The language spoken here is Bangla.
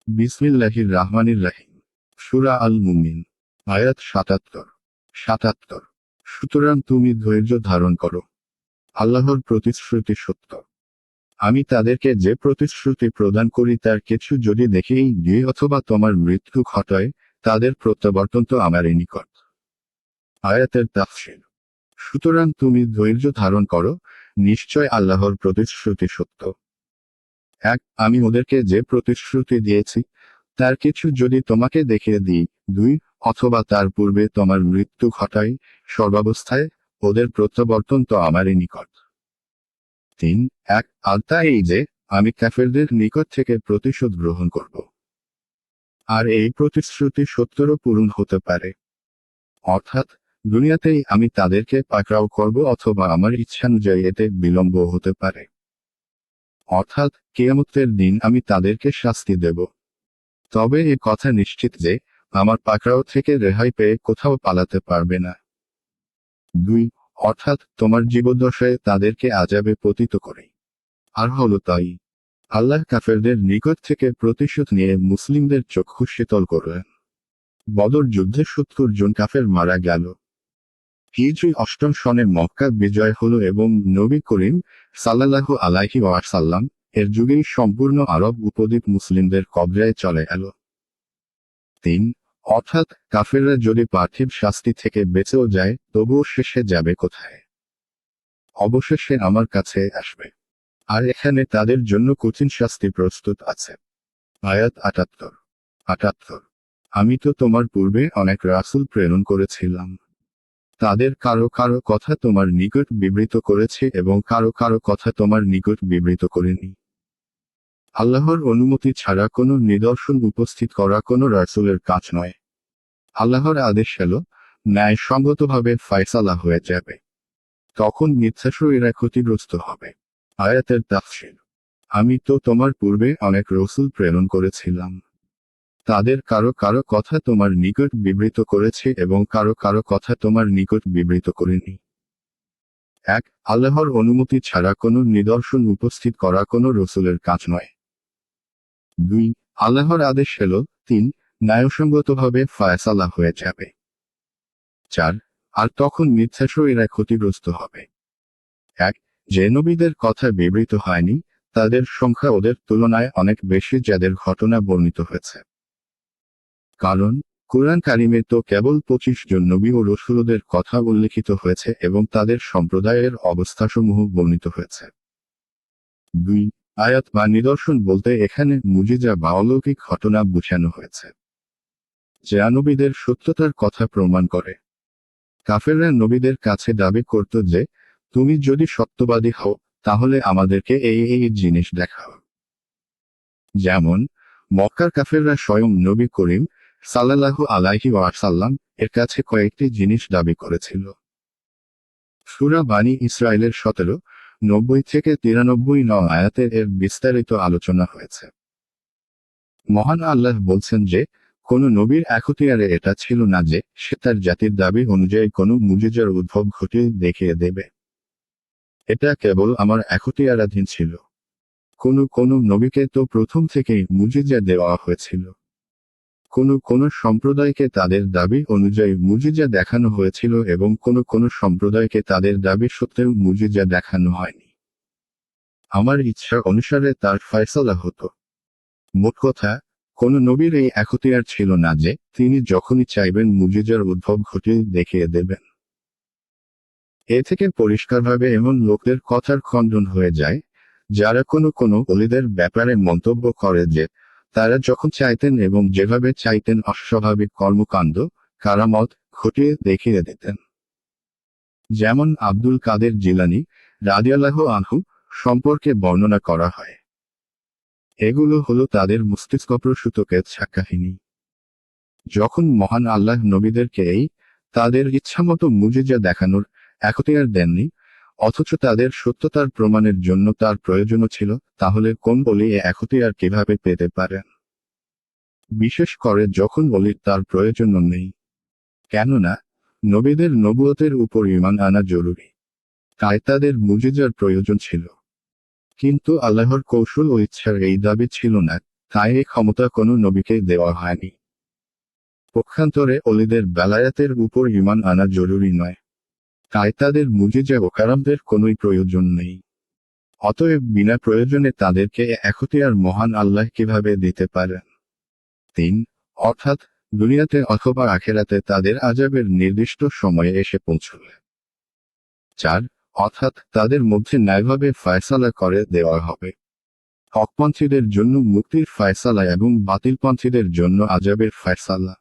বিসমিল্লাহির রাহমানির রাহিম। সূরা আল মুমিন। আয়াত ৭৭। সুতরাং তুমি ধৈর্য ধারণ করো। আল্লাহর প্রতিশ্রুতি সত্য। আমি তাদেরকে যে প্রতিশ্রুতি প্রদান করি তার কিছু যদি দেখেই দিয়ে অথবা তোমার মৃত্যু ঘটায়, তাদের প্রত্যাবর্তন তো আমারই নিকট। আয়াতের তাফসীর। সুতরাং তুমি ধৈর্য ধারণ করো, নিশ্চয় আল্লাহর প্রতিশ্রুতি সত্য। আমি ওদেরকে যে প্রতিশ্রুতি দিয়েছি তার কিছু যদি তোমাকে দেখিয়ে দিই, ২ অথবা তার পূর্বে তোমার মৃত্যু ঘটাই, সর্বাবস্থায় ওদের প্রত্যাবর্তন তো আমারই নিকট। ৩ আর তা এই যে, আমি কাফেরদের নিকট থেকে প্রতিশোধ গ্রহণ করব। আর এই প্রতিশ্রুতি সত্যরও পূরণ হতে পারে। অর্থাৎ, দুনিয়াতেই আমি তাদেরকে পাকড়াও করব অথবা আমার ইচ্ছানুযায়ী এতে বিলম্ব হতে পারে। অর্থাৎ, কিয়ামতের দিন আমি তাদেরকে শাস্তি দেব। তবে এ কথা নিশ্চিত যে, আমার পাকড়াও থেকে রেহাই পেয়ে কোথাও পালাতে পারবে না। ২ অর্থাৎ তোমার জীবদ্দশায় তাদেরকে আযাবে পতিত করে। আর হলো তাই। আল্লাহ কাফেরদের নিকট থেকে প্রতিশোধ নিয়ে মুসলিমদের চক্ষু শীতল করলেন। বদর যুদ্ধে ৭০ জন কাফের মারা গেল। হিজরি ৮ম সনে মক্কা বিজয় হলো এবং নবী করিম সাল্লাল্লাহু আলাইহি ওয়াসাল্লাম এর যুগেই সম্পূর্ণ আরব উপদ্বীপ মুসলিমদের কবজায় চলে এল। ৩ অর্থাৎ কাফেররা যদি পার্থিব শাস্তি থেকে বেঁচেও যায় তবুও শেষে যাবে কোথায়? অবশেষে আমার কাছে আসবে। আর এখানে তাদের জন্য কঠিন শাস্তি প্রস্তুত আছে। আয়াত ৭৮। আমি তো তোমার পূর্বে অনেক রাসূল প্রেরণ করেছিলাম। তাদের কারো কারো কথা তোমার নিকট বিবৃত করেছে এবং কারো কারো কথা তোমার নিকট বিবৃত করেনি। আল্লাহর অনুমতি ছাড়া কোনো নিদর্শন উপস্থিত করা কোনো রাসূলের কাজ নয়। আল্লাহর আদেশ এলো, ন্যায়সঙ্গতভাবে ফায়সালা হয়ে যাবে। তখন মিথ্যাসূরীরা ক্ষতিগ্রস্ত হবে। আয়াতের তাফসীর। আমি তো তোমার পূর্বে অনেক রাসূল প্রেরণ করেছিলাম। তাদের কারো কারো কথা তোমার নিকট বিবৃত করেছে এবং কারো কারো কথা তোমার নিকট বিবৃত করেনি। আল্লাহর অনুমতি ছাড়া কোনো নিদর্শন উপস্থিত করা কোনো রাসূলের কাজ নয়। ২ আল্লাহর আদেশ এলো, ৩ ন্যায়সঙ্গতভাবে ফায়সালা হয়ে যাবে। ৪ আর তখন মিথ্যাসূরীরা ক্ষতিগ্রস্ত হবে। যে নবীদের কথা বিবৃত হয়নি, তাদের সংখ্যা ওদের তুলনায় অনেক বেশি যাদের ঘটনা বর্ণিত হয়েছে। কারণ, কুরআন কারিমে তো কেবল ২৫ জন নবী ও রাসূলদের কথা উল্লিখিত হয়েছে এবং তাদের সম্প্রদায়ের অবস্থাসমূহ বর্ণিত হয়েছে। ২ আয়াত বা নিদর্শন বলতে এখানে মুজিজা বা অলৌকিক ঘটনা বোঝানো হয়েছে, যা নবীদের সত্যতার কথা প্রমাণ করে। কাফেররা নবীদের কাছে দাবি করত যে, তুমি যদি সত্যবাদী হও, তাহলে আমাদেরকে এই জিনিস দেখাও। যেমন, মক্কার কাফেররা স্বয়ং নবী করিম সাল্লাল্লাহু আলাইহি ওয়াসাল্লাম এর কাছে কয়েকটি জিনিস দাবি করেছিল। সূরা বানী ইসরাঈলের ১৭, ৯০ থেকে ৯৩ আয়াতে এর বিস্তারিত আলোচনা হয়েছে। মহান আল্লাহ বলছেন যে, কোন নবীর এখতিয়ারে এটা ছিল না যে, সে তার জাতির দাবি অনুযায়ী কোনো মুজিজার উদ্ভব ঘটিয়ে দেখিয়ে দেবে। এটা কেবল আমার এখতিয়ারাধীন ছিল। কোন নবীকে তো প্রথম থেকেই মুজিজা দেওয়া হয়েছিল। কোন সম্প্রদায়কে তাদের দাবি অনুযায়ী মুজিজা দেখানো হয়েছিল এবং কোন সম্প্রদায়কে তাদের দাবি সত্ত্বেও মুজিজা দেখানো হয়নি। আমার ইচ্ছা অনুসারে তার ফয়সালা হতো। মোট কথা, কোন নবীর এই এখতিয়ার ছিল না যে, তিনি যখনই চাইবেন মুজিজার উদ্ভব ঘটিয়ে দেখিয়ে দেবেন। এ থেকে পরিষ্কারভাবে এমন লোকদের কথার খণ্ডন হয়ে যায়, যারা কোনো ওলীদের ব্যাপারে মন্তব্য করে যে, তারা যখন চাইতেন এবং যেভাবে চাইতেন অস্বাভাবিক কর্মকাণ্ড, কারামত ঘটিয়ে দেখিয়ে দিতেন। যেমন আব্দুল কাদের জিলানী রাদিয়াল্লাহু আনহু সম্পর্কে বর্ণনা করা হয়। এগুলো হলো তাদের মস্তিষ্কপ্রসূত কেচ্ছা কাহিনী। যখন মহান আল্লাহ নবীদেরকে তাদের ইচ্ছামতো মুজিজা দেখানোর এখতিয়ার দেননি, অথচ তাদের সত্যতার প্রমাণের জন্য তার প্রয়োজনও ছিল, তাহলে কোন ওলী এ এখতিয়ার কিভাবে পেতে পারেন? বিশেষ করে যখন ওলীর তার প্রয়োজনও নেই। কেননা, নবীদের নবুয়তের উপর ঈমান আনা জরুরি। তাই তাদের মুজিজার প্রয়োজন ছিল। কিন্তু আল্লাহর কৌশল ও ইচ্ছার এই দাবি ছিল না, তাই এই ক্ষমতা কোনো নবীকে দেওয়া হয়নি। পক্ষান্তরে অলিদের বেলায়াতের উপর ঈমান আনা জরুরি নয়। তাই তাদের মুজিজা ও কারামদের কোনোই প্রয়োজন নেই। অতএব বিনা প্রয়োজনে তাদেরকে এখতিয়ার মহান আল্লাহ কিভাবে দিতে পারেন? 3. অর্থাৎ দুনিয়াতে অথবা আখেরাতে তাদের আযাবের নির্দিষ্ট সময়ে এসে পৌঁছলে। 4. অর্থাৎ তাদের মধ্যে ন্যায়ভাবে ফায়সালা করে দেওয়া হবে। হকপন্থীদের জন্য মুক্তির ফায়সালা এবং বাতিলপন্থীদের জন্য আযাবের ফায়সালা।